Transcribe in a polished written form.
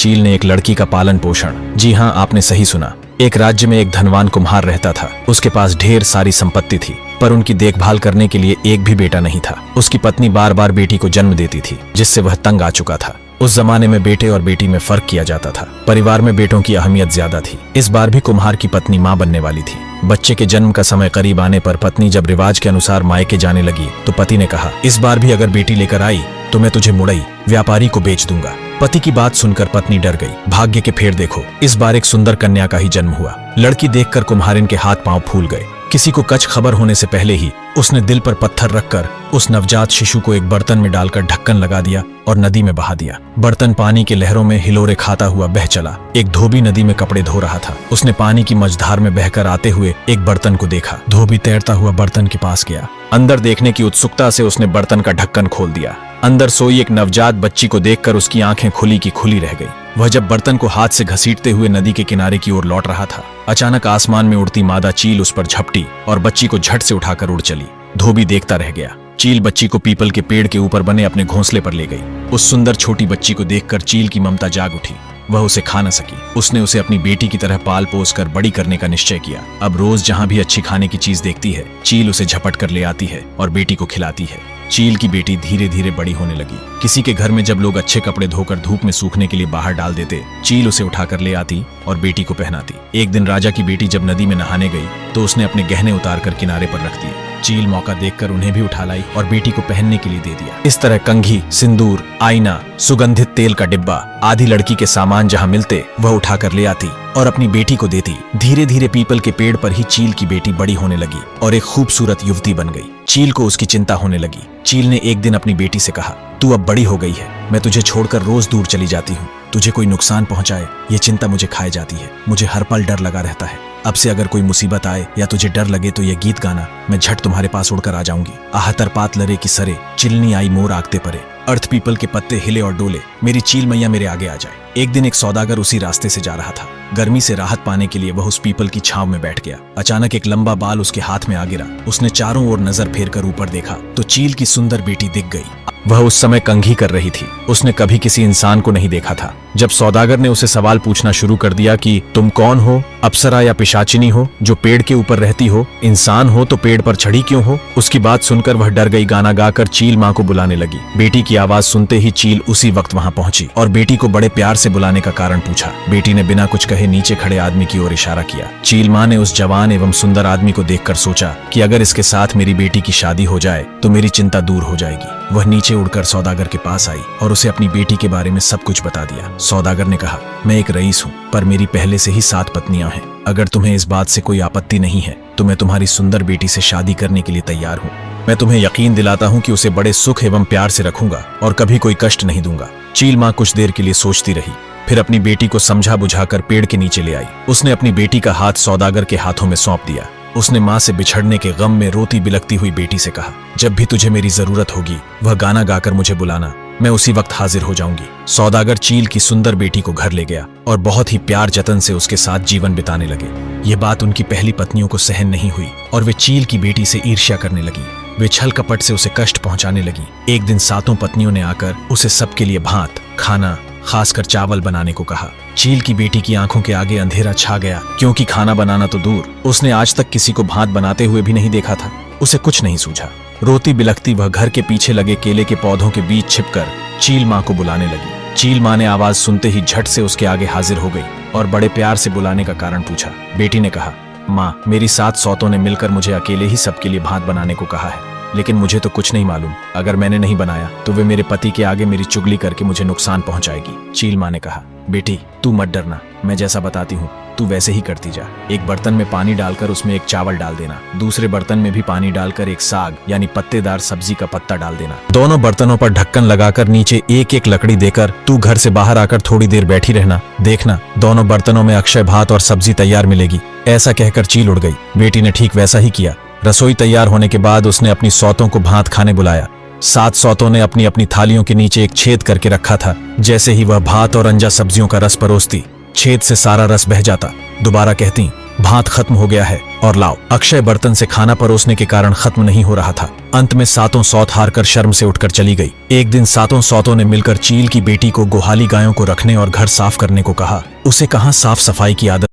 चील ने एक लड़की का पालन पोषण। जी हाँ, आपने सही सुना। एक राज्य में एक धनवान कुम्हार रहता था। उसके पास ढेर सारी संपत्ति थी, पर उनकी देखभाल करने के लिए एक भी बेटा नहीं था। उसकी पत्नी बार बार बेटी को जन्म देती थी, जिससे वह तंग आ चुका था। उस जमाने में बेटे और बेटी में फर्क किया जाता था। परिवार में बेटों की अहमियत ज्यादा थी। इस बार भी कुम्हार की पत्नी मां बनने वाली थी। बच्चे के जन्म का समय करीब आने पर पत्नी जब रिवाज के अनुसार मायके जाने लगी तो पति ने कहा, इस बार भी अगर बेटी लेकर आई तो मैं तुझे मुड़ई व्यापारी को बेच दूंगा। पति की बात सुनकर पत्नी डर गई। भाग्य के फेर देखो, इस बार एक सुंदर कन्या का ही जन्म हुआ। लड़की देखकर कुम्हारिन के हाथ पांव फूल गए। किसी को कच खबर होने से पहले ही उसने दिल पर पत्थर रखकर उस नवजात शिशु को एक बर्तन में डालकर ढक्कन लगा दिया और नदी में बहा दिया। बर्तन पानी के लहरों में हिलोरे खाता हुआ बह चला। एक धोबी नदी में कपड़े धो रहा था। उसने पानी की मझधार में बहकर आते हुए एक बर्तन को देखा। धोबी तैरता हुआ बर्तन के पास गया। अंदर देखने की उत्सुकता से उसने बर्तन का ढक्कन खोल दिया। अंदर सोई एक नवजात बच्ची को देखकर उसकी आंखें खुली की खुली रह गई। वह जब बर्तन को हाथ से घसीटते हुए नदी के किनारे की ओर लौट रहा था, अचानक आसमान में उड़ती मादा चील उस पर झपटी और बच्ची को झट से उठाकर उड़ चली। धोबी देखता रह गया। चील बच्ची को पीपल के पेड़ के ऊपर बने अपने घोंसले पर ले गई। उस सुंदर छोटी बच्ची को देखकर चील की ममता जाग उठी। वह उसे खा न सकी। उसने उसे अपनी बेटी की तरह पाल पोस कर बड़ी करने का निश्चय किया। अब रोज जहाँ भी अच्छी खाने की चीज देखती है, चील उसे झपट कर ले आती है और बेटी को खिलाती है। चील की बेटी धीरे धीरे बड़ी होने लगी। किसी के घर में जब लोग अच्छे कपड़े धोकर धूप में सूखने के लिए बाहर डाल देते, चील उसे उठाकर ले आती और बेटी को पहनाती। एक दिन राजा की बेटी जब नदी में नहाने गई तो उसने अपने गहने उतारकर किनारे पर रख दिए। चील मौका देखकर उन्हें भी उठा लाई और बेटी को पहनने के लिए दे दिया। इस तरह कंघी, सिंदूर, आईना, सुगंधित तेल का डिब्बा आदि लड़की के सामान जहाँ मिलते वह उठाकर ले आती और अपनी बेटी को देती। धीरे धीरे पीपल के पेड़ पर ही चील की बेटी बड़ी होने लगी और एक खूबसूरत युवती बन गई। चील को उसकी चिंता होने लगी। चील ने एक दिन अपनी बेटी से कहा, तू अब बड़ी हो गई है, मैं तुझे छोड़कर रोज दूर चली जाती हूँ। तुझे कोई नुकसान पहुंचाए ये चिंता मुझे खाए जाती है। मुझे हर पल डर लगा रहता है। अब से अगर कोई मुसीबत आए या तुझे डर लगे तो ये गीत गाना, मैं झट तुम्हारे पास उड़कर आ जाऊंगी। आहतर पात लरे की सरे, चिलनी आई मोर आगते परे। अर्थ पीपल के पत्ते हिले और डोले, मेरी चील मैया मेरे आगे आ जाए। एक दिन एक सौदागर उसी रास्ते से जा रहा था। गर्मी से राहत पाने के लिए वह उस पीपल की छांव में बैठ गया। अचानक एक लंबा बाल उसके हाथ में आ गिरा। उसने चारों ओर नजर फेरकर ऊपर देखा तो चील की सुंदर बेटी दिख गई। वह उस समय कंघी कर रही थी। उसने कभी किसी इंसान को नहीं देखा था। जब सौदागर ने उसे सवाल पूछना शुरू कर दिया कि तुम कौन हो, अप्सरा या पिशाचिनी हो जो पेड़ के ऊपर रहती हो, इंसान हो तो पेड़ पर चढ़ी क्यों हो, उसकी बात सुनकर वह डर गई। गाना गाकर चील माँ को बुलाने लगी। बेटी की आवाज सुनते ही चील उसी वक्त वहां पहुंची और बेटी को बड़े प्यार से बुलाने का कारण पूछा। बेटी ने बिना कुछ कहे नीचे खड़े आदमी की ओर इशारा किया। चील माँ ने उस जवान एवं सुंदर आदमी को देखकर सोचा कि अगर इसके साथ मेरी बेटी की शादी हो जाए तो मेरी चिंता दूर हो जाएगी। वह नीचे उड़कर सौदागर के पास आई और उसे अपनी बेटी के बारे में सब कुछ बता दिया। सौदागर ने कहा, मैं एक रईस हूँ, पर मेरी पहले से ही 7 पत्नियां हैं। अगर तुम्हें इस बात से कोई आपत्ति नहीं है तो मैं तुम्हारी सुंदर बेटी से शादी करने के लिए तैयार हूँ। मैं तुम्हें यकीन दिलाता हूँ कि उसे बड़े सुख एवं प्यार से रखूंगा और कभी कोई कष्ट नहीं दूंगा। चील माँ कुछ देर के लिए सोचती रही, फिर अपनी बेटी को समझा बुझाकर पेड़ के नीचे ले आई। उसने अपनी बेटी का हाथ सौदागर के हाथों में सौंप दिया। उसने माँ से बिछड़ने के गम में रोती बिलखती हुई बेटी से कहा, जब भी तुझे मेरी जरूरत होगी वह गाना गाकर मुझे बुलाना, मैं उसी वक्त हाजिर हो जाऊंगी। सौदागर चील की सुंदर बेटी को घर ले गया और बहुत ही प्यार जतन से उसके साथ जीवन बिताने लगे। ये बात उनकी पहली पत्नियों को सहन नहीं हुई और वे चील की बेटी से ईर्ष्या करने लगी। वे छल कपट से उसे कष्ट पहुंचाने लगी। एक दिन 7 पत्नियों ने आकर उसे सबके लिए भात, खाना, खासकर चावल बनाने को कहा। चील की बेटी की आंखों के आगे अंधेरा छा गया, क्योंकि खाना बनाना तो दूर, उसने आज तक किसी को भात बनाते हुए भी नहीं देखा था। उसे कुछ नहीं सूझा। रोती बिलखती वह घर के पीछे लगे केले के पौधों के बीच छिपकर चील माँ को बुलाने लगी। चील माँ ने आवाज सुनते ही झट से उसके आगे हाजिर हो गई और बड़े प्यार से बुलाने का कारण पूछा। बेटी ने कहा, माँ, मेरी 7 सौतों ने मिलकर मुझे अकेले ही सबके लिए भात बनाने को कहा है, लेकिन मुझे तो कुछ नहीं मालूम। अगर मैंने नहीं बनाया तो वे मेरे पति के आगे मेरी चुगली करके मुझे नुकसान पहुंचाएगी। चील माँ ने कहा, बेटी तू मत डरना, मैं जैसा बताती हूँ तू वैसे ही करती जा। एक बर्तन में पानी डालकर उसमें एक चावल डाल देना, दूसरे बर्तन में भी पानी डालकर एक साग यानी पत्तेदार सब्जी का पत्ता डाल देना। दोनों बर्तनों पर ढक्कन लगाकर नीचे एक एक लकड़ी देकर तू घर से बाहर आकर थोड़ी देर बैठी रहना, देखना दोनों बर्तनों में अक्षय भात और सब्जी तैयार मिलेगी। ऐसा कहकर चील उड़ गई। बेटी ने ठीक वैसा ही किया। रसोई तैयार होने के बाद उसने अपनी सौतों को भात खाने बुलाया। 7 सौतों ने अपनी अपनी थालियों के नीचे एक छेद करके रखा था। जैसे ही वह भात और अंजा सब्जियों का रस परोसती, छेद से सारा रस बह जाता। दोबारा कहती, भात खत्म हो गया है और लाओ। अक्षय बर्तन से खाना परोसने के कारण खत्म नहीं हो रहा था। अंत में सातों सौत हारकर शर्म से उठकर चली गई। एक दिन सातों सौतों ने मिलकर चील की बेटी को गोहाली गायों को रखने और घर साफ करने को कहा। उसे कहाँ साफ सफाई की आदत